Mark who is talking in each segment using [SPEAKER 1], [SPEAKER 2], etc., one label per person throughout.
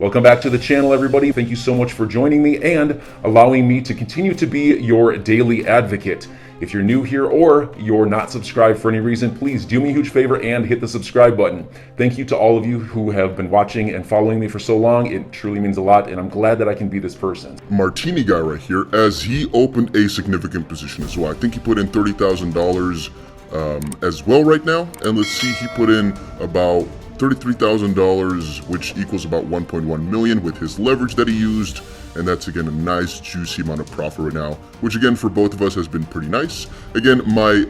[SPEAKER 1] Welcome back to the channel, everybody. Thank you so much for joining me and allowing me to continue to be your daily advocate. If you're new here or you're not subscribed for any reason, please do me a huge favor and hit the subscribe button. Thank you to all of you who have been watching and following me for so long. It truly means a lot, and I'm glad that I can be this person.
[SPEAKER 2] Martini guy right here, as he opened a significant position as well. I think he put in $30,000 as well right now. And let's see, he put in about $33,000, which equals about 1.1 million with his leverage that he used. And that's, again, a nice, juicy amount of profit right now, which, again, for both of us has been pretty nice. Again, my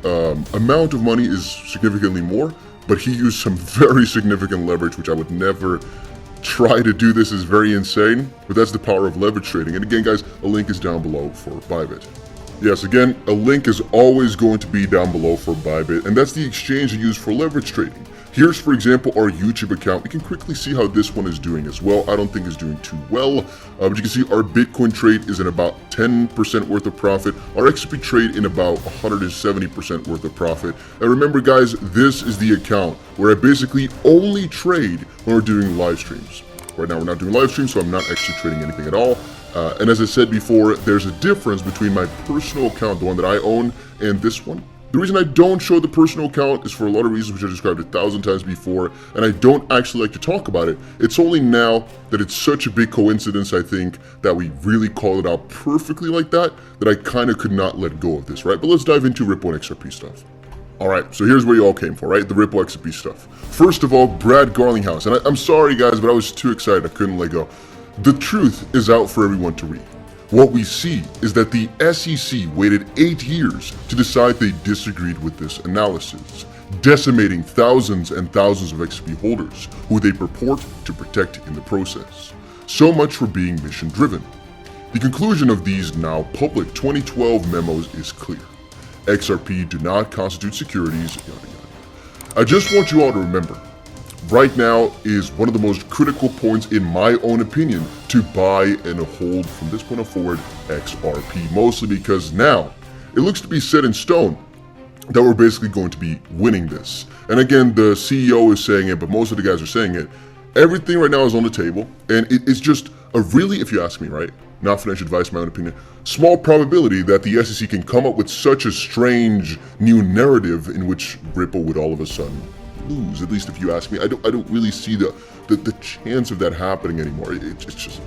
[SPEAKER 2] amount of money is significantly more, but he used some very significant leverage, which I would never try to do. This is very insane, but that's the power of leverage trading. And again, guys, a link is down below for Bybit. Yes, again, a link is always going to be down below for Bybit, and that's the exchange I use for leverage trading. Here's, for example, our YouTube account. We can quickly see how this one is doing as well. I don't think it's doing too well, but you can see our Bitcoin trade is in about 10% worth of profit. Our XRP trade in about 170% worth of profit. And remember, guys, this is the account where I basically only trade when we're doing live streams. Right now, we're not doing live streams, so I'm not actually trading anything at all. And as I said before, there's a difference between my personal account, the one that I own, and this one. The reason I don't show the personal account is for a lot of reasons which I described 1,000 times before, and I don't actually like to talk about it. It's only now that it's such a big coincidence, I think, that we really call it out perfectly like that I kind of could not let go of this, right? But let's dive into Ripple and XRP stuff. Alright, so here's where you all came for, right? The Ripple XRP stuff. First of all, Brad Garlinghouse, and I'm sorry guys, but I was too excited, I couldn't let go. The truth is out for everyone to read. What we see is that the SEC waited 8 years to decide they disagreed with this analysis, decimating thousands and thousands of XRP holders who they purport to protect in the process. So much for being mission-driven. The conclusion of these now public 2012 memos is clear. XRP do not constitute securities, yada yada. I just want you all to remember, right now is one of the most critical points, in my own opinion, to buy and hold from this point forward XRP, mostly because now it looks to be set in stone that we're basically going to be winning this. And again, the CEO is saying it, but most of the guys are saying it. Everything right now is on the table, and it's just a really, if you ask me, right, not financial advice, my own opinion, small probability that the SEC can come up with such a strange new narrative in which Ripple would all of a sudden lose. At least if you ask me, I don't really see the chance of that happening anymore. It's just,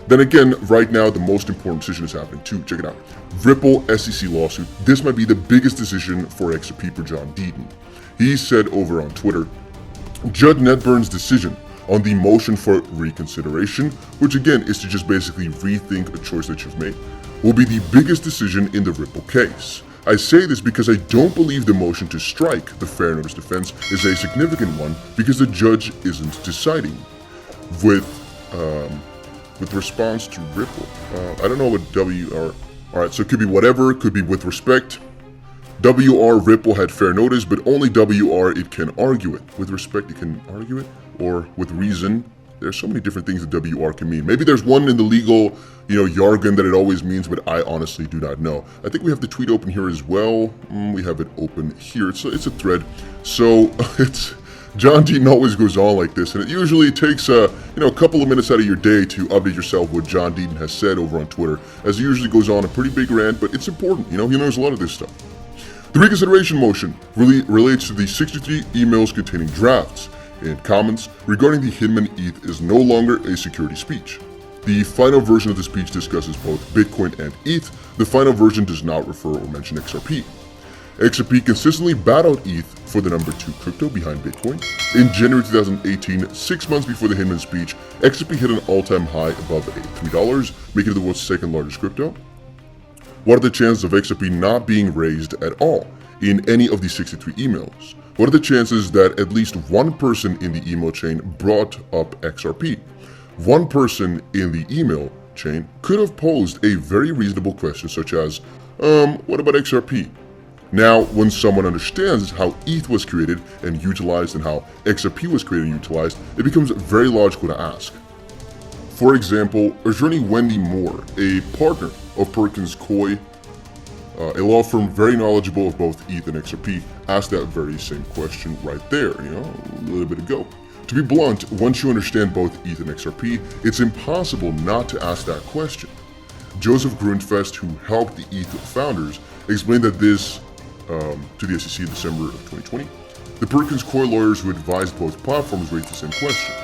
[SPEAKER 2] then again, right now the most important decision is happening too. Check it out. Ripple SEC lawsuit. This might be the biggest decision for XRP for John Deaton. He said over on Twitter, Judge Netburn's decision on the motion for reconsideration, which again is to just basically rethink a choice that you've made, will be the biggest decision in the Ripple case. I say this because I don't believe the motion to strike the fair notice defense is a significant one, because the judge isn't deciding. With response to Ripple, I don't know what WR. All right, so it could be whatever. It could be with respect. WR Ripple had fair notice, but only WR it can argue it. With respect, it can argue it, or with reason. There's so many different things that WR can mean. Maybe there's one in the legal, jargon that it always means, but I honestly do not know. I think we have the tweet open here as well. We have it open here. It's a thread. So it's John Deaton always goes on like this, and it usually takes a couple of minutes out of your day to update yourself what John Deaton has said over on Twitter, as he usually goes on a pretty big rant, but it's important. He knows a lot of this stuff. The reconsideration motion really relates to the 63 emails containing drafts and comments regarding the Hinman ETH is no longer a security speech. The final version of the speech discusses both Bitcoin and ETH. The final version does not refer or mention XRP. XRP consistently battled ETH for the number 2 crypto behind Bitcoin. In January 2018, 6 months before the Hinman speech, XRP hit an all-time high above $3, making it the world's second largest crypto. What are the chances of XRP not being raised at all in any of these 63 emails? What are the chances that at least one person in the email chain brought up XRP? One person in the email chain could have posed a very reasonable question such as, what about XRP? Now, when someone understands how ETH was created and utilized and how XRP was created and utilized, it becomes very logical to ask. For example, attorney Wendy Moore, a partner of Perkins Coie, a law firm very knowledgeable of both ETH and XRP, asked that very same question right there, a little bit ago. To be blunt, once you understand both ETH and XRP, it's impossible not to ask that question. Joseph Grundfest, who helped the ETH founders, explained that this to the SEC in December of 2020. The Perkins Coie lawyers who advised both platforms raised the same question.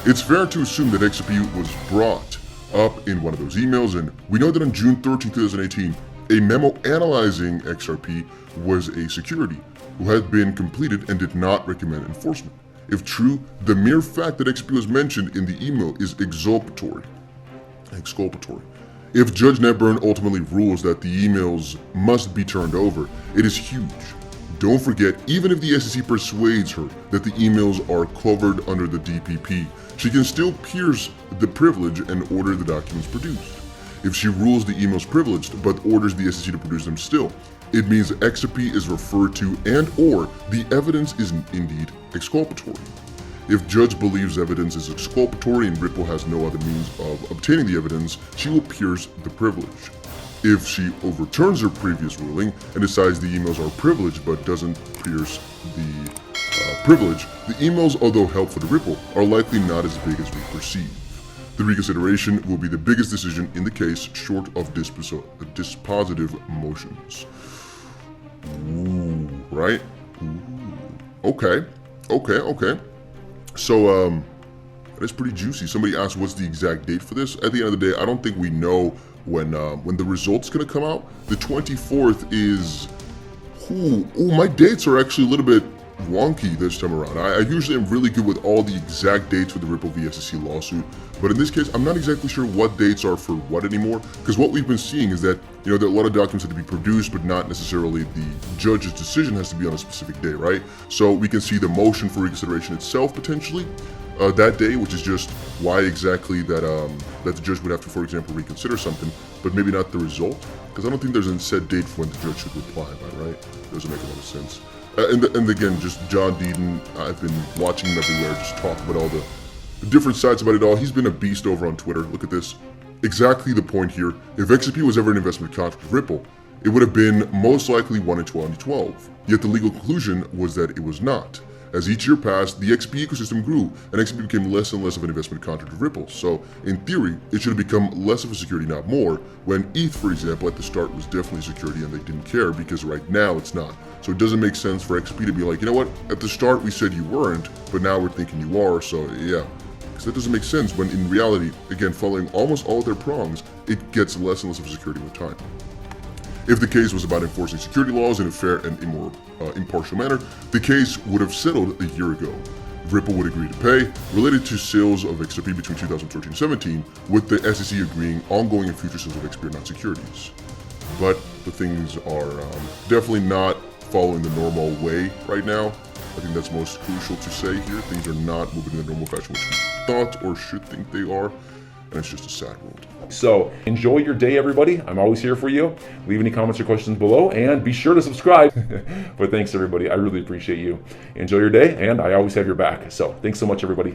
[SPEAKER 2] It's fair to assume that XRP was brought up in one of those emails, and we know that on June 13, 2018, a memo analyzing XRP was a security who had been completed and did not recommend enforcement. If true, the mere fact that XRP was mentioned in the email is exculpatory. If Judge Netburn ultimately rules that the emails must be turned over, it is huge. Don't forget, even if the SEC persuades her that the emails are covered under the DPP, she can still pierce the privilege and order the documents produced. If she rules the emails privileged but orders the SEC to produce them still, it means XRP is referred to and/or the evidence is indeed exculpatory. If Judge believes evidence is exculpatory and Ripple has no other means of obtaining the evidence, she will pierce the privilege. If she overturns her previous ruling and decides the emails are privileged but doesn't pierce the privilege, the emails, although helpful to Ripple, are likely not as big as we perceive. The reconsideration will be the biggest decision in the case, short of dispositive motions. Ooh, right? Ooh. Okay. So, that's pretty juicy. Somebody asked what's the exact date for this. At the end of the day, I don't think we know when the result's gonna come out. The 24th is... Ooh, my dates are actually a little bit wonky this time around. I usually am really good with all the exact dates for the Ripple v SEC lawsuit, but in this case, I'm not exactly sure what dates are for what anymore, because what we've been seeing is that, that a lot of documents have to be produced, but not necessarily the judge's decision has to be on a specific day, right? So we can see the motion for reconsideration itself potentially that day, which is just why exactly that the judge would have to, for example, reconsider something, but maybe not the result, because I don't think there's a set date for when the judge should reply by, right? Doesn't make a lot of sense. And again, just John Deedon, I've been watching him everywhere, just talk about all the different sides about it all. He's been a beast over on Twitter. Look at this. Exactly the point here. If XRP was ever an investment contract with Ripple, it would have been most likely one in 2012. Yet the legal conclusion was that it was not. As each year passed, the XP ecosystem grew, and XP became less and less of an investment contract with Ripple. So, in theory, it should have become less of a security, not more, when ETH, for example, at the start was definitely a security and they didn't care, because right now it's not. So it doesn't make sense for XP to be like, you know what, at the start we said you weren't, but now we're thinking you are, so yeah. Because that doesn't make sense when in reality, again, following almost all of their prongs, it gets less and less of a security with time. If the case was about enforcing security laws in a fair and impartial manner, the case would have settled a year ago. Ripple would agree to pay, related to sales of XRP between 2013 and 17, with the SEC agreeing ongoing and future sales of XRP are not securities. But the things are definitely not following the normal way right now. I think that's most crucial to say here. Things are not moving in the normal fashion which we thought or should think they are, and it's just a sad world.
[SPEAKER 1] So enjoy your day, everybody. I'm always here for you. Leave any comments or questions below, and be sure to subscribe. But thanks, everybody. I really appreciate you. Enjoy your day, and I always have your back. So thanks so much, everybody.